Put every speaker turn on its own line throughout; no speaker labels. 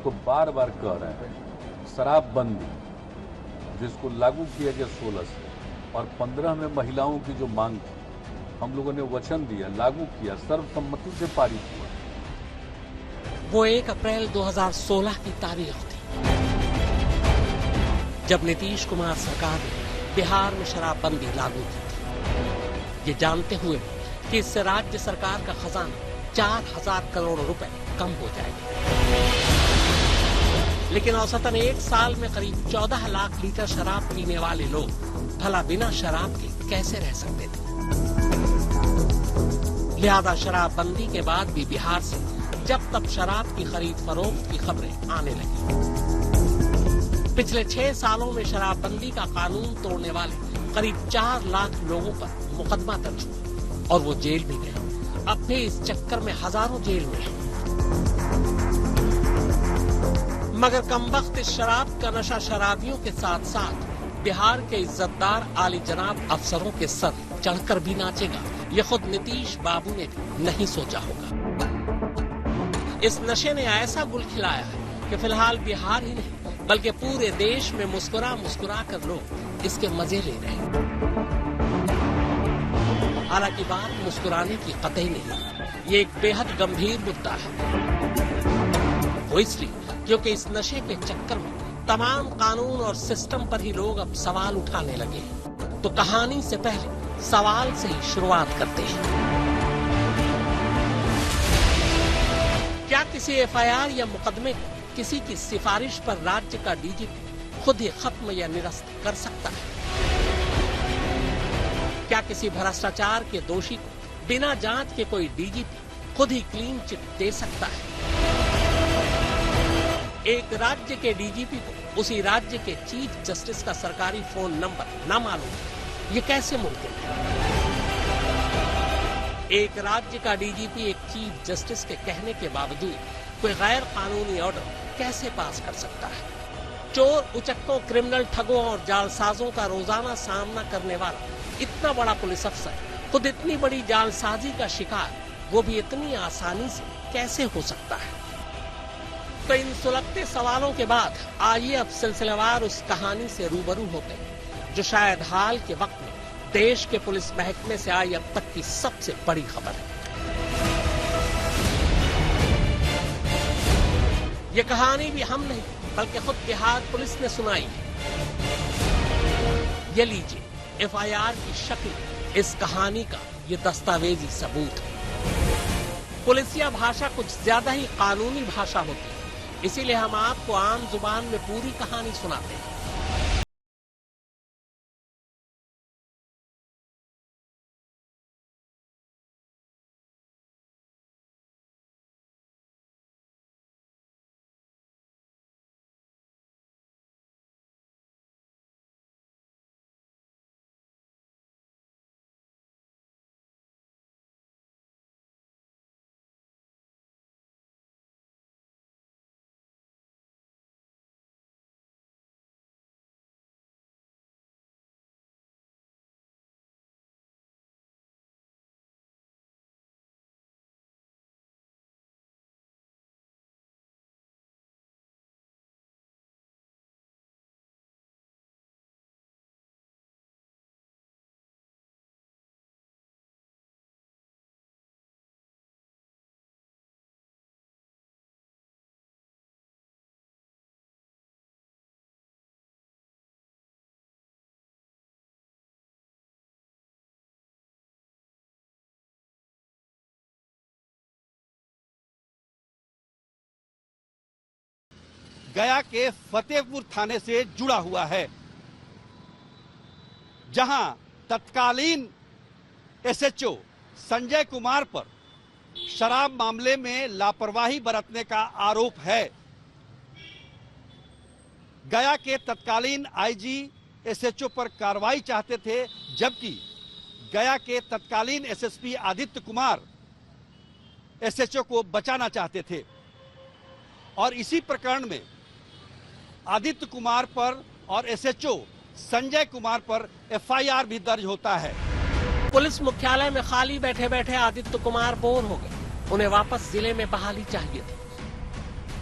आपको बार बार कह रहे हैं, शराबबंदी जिसको लागू किया गया 16 से और 15 में महिलाओं की जो मांग थी, हम लोगों ने वचन दिया, लागू किया, सर्वसम्मति से पारित हुआ।
वो 1 अप्रैल 2016 की तारीख थी जब नीतीश कुमार सरकार ने बिहार में शराबबंदी लागू की थी, ये जानते हुए कि इससे राज्य सरकार का खजाना 4000 करोड़ रुपए कम हो जाएगा। लेकिन औसतन 1 साल में करीब 14 लाख लीटर शराब पीने वाले लोग भला बिना शराब के कैसे रह सकते थे। लिहाजा शराबबंदी के बाद भी बिहार से जब तब शराब की खरीद फरोख्त की खबरें आने लगी। पिछले 6 सालों में शराबबंदी का कानून तोड़ने वाले करीब 4 लाख लोगों पर मुकदमा दर्ज हुआ और वो जेल भी गए। अब भी इस चक्कर में हजारों जेल में हैं। मगर कमबख्त इस शराब का नशा शराबियों के साथ साथ बिहार के इज्जतदार आली जनाब अफसरों के सर चढ़कर भी नाचेगा, ये खुद नीतीश बाबू ने भी नहीं सोचा होगा। इस नशे ने ऐसा गुल खिलाया है कि फिलहाल बिहार ही नहीं बल्कि पूरे देश में मुस्कुरा मुस्कुरा कर लोग इसके मजे ले रहे हैं। हालांकि बात मुस्कुराने की कतई नहीं, ये एक बेहद गंभीर मुद्दा है। वो इसलिए क्योंकि इस नशे के चक्कर में तमाम कानून और सिस्टम पर ही लोग अब सवाल उठाने लगे हैं। तो कहानी से पहले सवाल से ही शुरुआत करते हैं। क्या किसी एफआईआर या मुकदमे को किसी की सिफारिश पर राज्य का डीजीपी खुद ही खत्म या निरस्त कर सकता है? क्या किसी भ्रष्टाचार के दोषी को बिना जांच के कोई डीजीपी खुद ही क्लीन चिट दे सकता है? एक राज्य के डीजीपी को उसी राज्य के चीफ जस्टिस का सरकारी फोन नंबर न मालूम, ये कैसे मुमकिन है? एक राज्य का डीजीपी एक चीफ जस्टिस के कहने के बावजूद कोई गैर कानूनी ऑर्डर कैसे पास कर सकता है? चोर, उचक्कों, क्रिमिनल, ठगों और जालसाजों का रोजाना सामना करने वाला इतना बड़ा पुलिस अफसर खुद इतनी बड़ी जालसाजी का शिकार, वो भी इतनी आसानी से कैसे हो सकता है? तो इन सुलगते सवालों के बाद आइए अब सिलसिलेवार उस कहानी से रूबरू होते हैं जो शायद हाल के वक्त में देश के पुलिस महकमे से आई अब तक की सबसे बड़ी खबर है। ये कहानी भी हम नहीं बल्कि खुद बिहार पुलिस ने सुनाई है। ये लीजिए एफआईआर की शक्ल इस कहानी का ये दस्तावेजी सबूत है। पुलिसिया भाषा कुछ ज्यादा ही कानूनी भाषा होती है, इसीलिए हम आपको आम जुबान में पूरी कहानी सुनाते हैं।
गया के फतेहपुर थाने से जुड़ा हुआ है, जहां तत्कालीन एसएचओ संजय कुमार पर शराब मामले में लापरवाही बरतने का आरोप है। गया के तत्कालीन आईजी एसएचओ पर कार्रवाई चाहते थे, जबकि गया के तत्कालीन एसएसपी आदित्य कुमार एसएचओ को बचाना चाहते थे। और इसी प्रकरण में आदित्य कुमार पर और एसएचओ संजय कुमार पर एफआईआर भी दर्ज होता है।
पुलिस मुख्यालय में खाली बैठे बैठे आदित्य कुमार बोर हो गए। उन्हें वापस जिले में बहाली चाहिए थी।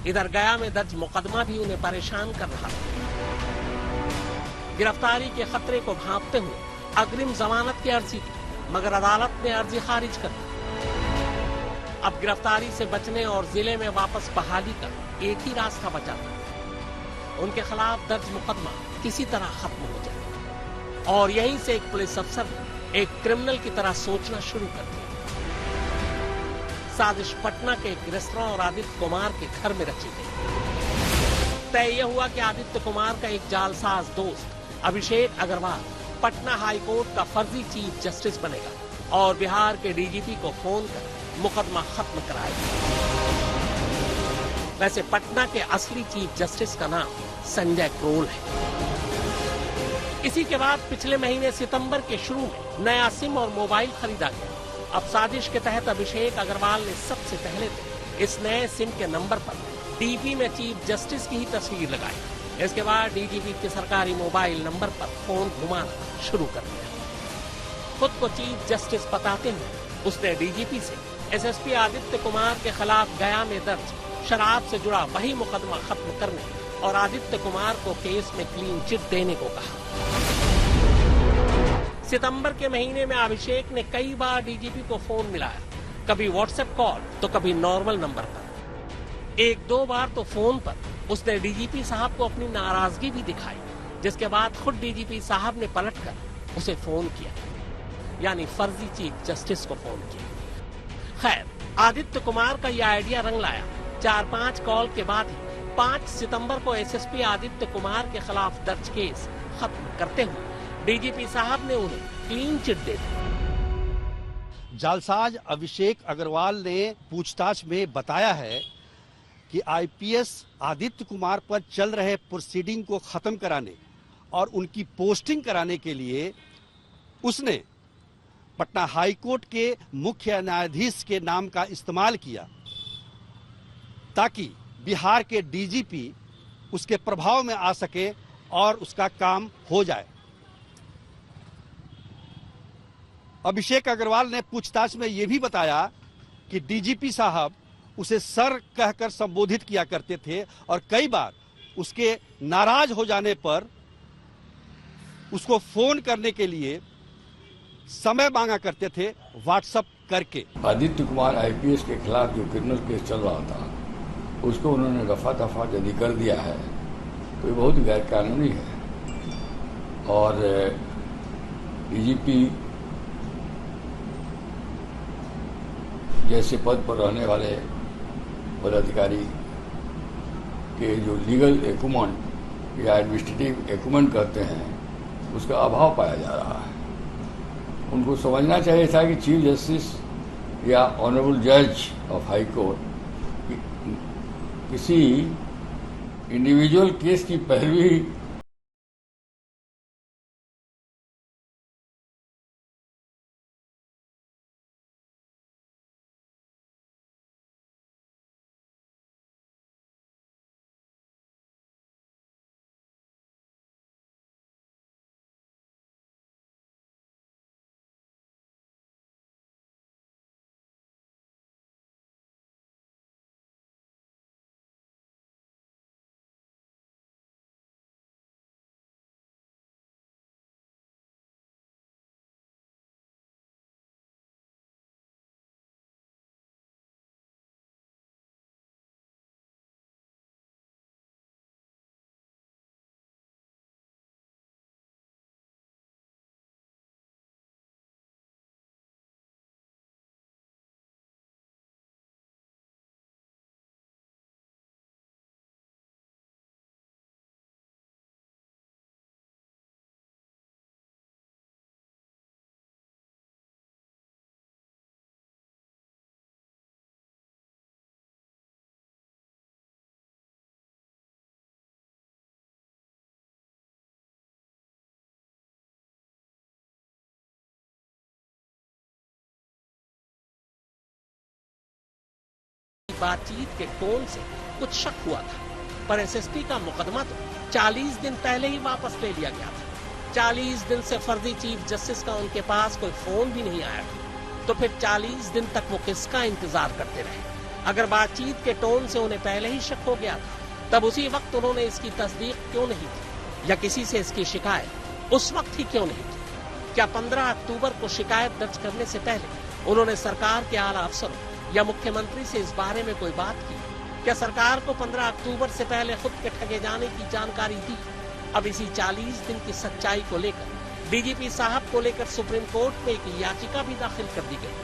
इधर गया में दर्ज मुकदमा भी उन्हें परेशान कर रहा था। गिरफ्तारी के खतरे को भांपते हुए अग्रिम जमानत की अर्जी की, मगर अदालत ने अर्जी खारिज कर दी। अब गिरफ्तारी से बचने और जिले में वापस बहाली का एक ही रास्ता बचा था, उनके खिलाफ दर्ज मुकदमा किसी तरह खत्म हो जाए। और यहीं से एक पुलिस अफसर ने एक क्रिमिनल की तरह सोचना शुरू कर दिया। साजिश पटना के एक रेस्तरां और आदित्य कुमार के घर में रची गई। तय यह हुआ कि आदित्य कुमार का एक जालसाज दोस्त अभिषेक अग्रवाल पटना हाई कोर्ट का फर्जी चीफ जस्टिस बनेगा और बिहार के डीजीपी को फोन कर मुकदमा खत्म कराएगा। वैसे पटना के असली चीफ जस्टिस का नाम संजय करोल है। इसी के बाद पिछले महीने सितंबर के शुरू में नया सिम और मोबाइल खरीदा गया। अब साजिश के तहत अभिषेक अग्रवाल ने सबसे पहले तो इस नए सिम के नंबर पर डीपी में चीफ जस्टिस की ही तस्वीर लगाई। इसके बाद डीजीपी के सरकारी मोबाइल नंबर पर फोन घुमाना शुरू कर दिया। खुद को चीफ जस्टिस बताते हुए उसने डीजीपी से एसएसपी आदित्य कुमार के खिलाफ गया में दर्ज शराब से जुड़ा वही मुकदमा खत्म करने और आदित्य कुमार को केस में क्लीन चिट देने को कहा। सितंबर के महीने में अभिषेक ने कई बार डीजीपी को फोन मिलाया, कभी व्हाट्सएप कॉल तो कभी नॉर्मल नंबर पर। एक दो बार तो फोन पर उसने डीजीपी साहब को अपनी नाराजगी भी दिखाई, जिसके बाद खुद डीजीपी साहब ने पलटकर उसे फोन किया, यानी फर्जी चीफ जस्टिस को फोन किया। खैर, आदित्य कुमार का यह आइडिया रंग लाया। 4-5 कॉल के बाद ही 5 सितंबर को एसएसपी आदित्य कुमार के खिलाफ दर्ज केस खत्म करते हुए डीजीपी साहब ने उन्हें क्लीन चिट दे दी।
जालसाज अभिषेक अग्रवाल ने पूछताछ में बताया है कि आईपीएस आदित्य कुमार पर चल रहे प्रोसीडिंग को खत्म कराने और उनकी पोस्टिंग कराने के लिए उसने पटना हाई कोर्ट के मुख्य न्यायाधीश के नाम का इस्तेमाल किया ताकि बिहार के डीजीपी उसके प्रभाव में आ सके और उसका काम हो जाए। अभिषेक अग्रवाल ने पूछताछ में यह भी बताया कि डीजीपी साहब उसे सर कहकर संबोधित किया करते थे और कई बार उसके नाराज हो जाने पर उसको फोन करने के लिए समय मांगा करते थे व्हाट्सएप करके।
आदित्य कुमार आईपीएस के खिलाफ जो क्रिमिनल केस चल रहा था उसको उन्होंने रफा दफा यदि कर दिया है तो ये बहुत गैर कानूनी है। और डीजीपी जैसे पद पर रहने वाले पदाधिकारी के जो लीगल एक्यूमेंट या एडमिनिस्ट्रेटिव एक्यूमेंट कहते हैं उसका अभाव पाया जा रहा है। उनको समझना चाहिए था कि चीफ जस्टिस या ऑनरेबल जज ऑफ हाई कोर्ट किसी इंडिविजुअल केस की पैरवी
बातचीत के टोन से कुछ शक हुआ था, पर एसएसपी का मुकदमा तो 40 दिन पहले ही वापस ले लिया गया था। 40 दिन से फर्जी चीफ जस्टिस का उनके पास कोई फोन भी नहीं आया था, तो फिर 40 दिन तक वो किसका इंतजार करते रहे। अगर बातचीत के टोन से उन्हें पहले ही शक हो गया था, तब उसी वक्त उन्होंने इसकी तस्दीक क्यों नहीं की, या किसी से इसकी शिकायत उस वक्त ही क्यों नहीं की? क्या 15 अक्टूबर को शिकायत दर्ज करने से पहले उन्होंने सरकार के आला अफसरों या मुख्यमंत्री से इस बारे में कोई बात की? क्या सरकार को 15 अक्टूबर से पहले खुद के ठगे जाने की जानकारी दी? अब इसी 40 दिन की सच्चाई को लेकर डीजीपी साहब को लेकर सुप्रीम कोर्ट में एक याचिका भी दाखिल कर दी गई।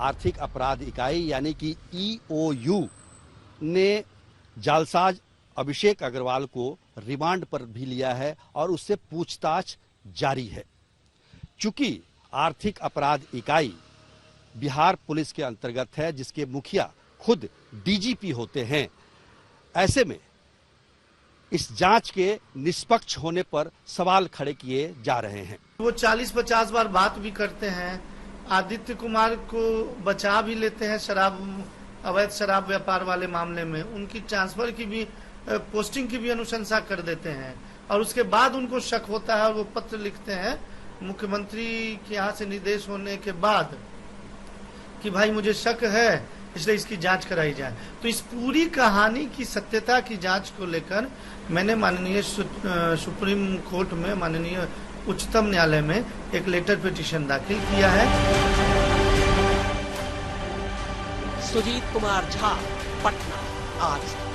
आर्थिक अपराध इकाई यानी कि EOU ने जालसाज अभिषेक अग्रवाल को रिमांड पर भी लिया है और उससे पूछताछ जारी है। चूंकि आर्थिक अपराध इकाई बिहार पुलिस के अंतर्गत है, जिसके मुखिया खुद डीजीपी होते हैं, ऐसे में इस जांच के निष्पक्ष होने पर सवाल खड़े किए जा रहे हैं।
वो 40-50 बार बात भी करते हैं, आदित्य कुमार को बचा भी लेते हैं अवैध शराब व्यापार वाले मामले में, उनकी ट्रांसफर की भी पोस्टिंग की भी अनुशंसा कर देते हैं और उसके बाद उनको शक होता है और वो पत्र लिखते हैं मुख्यमंत्री के यहाँ से निर्देश होने के बाद कि भाई मुझे शक है, इसलिए इसकी जांच कराई जाए। तो इस पूरी कहानी की सत्यता की जांच को लेकर मैंने माननीय सुप्रीम कोर्ट में, माननीय उच्चतम न्यायालय में एक लेटर पिटीशन दाखिल किया है।
सुजीत कुमार झा, पटना, आज।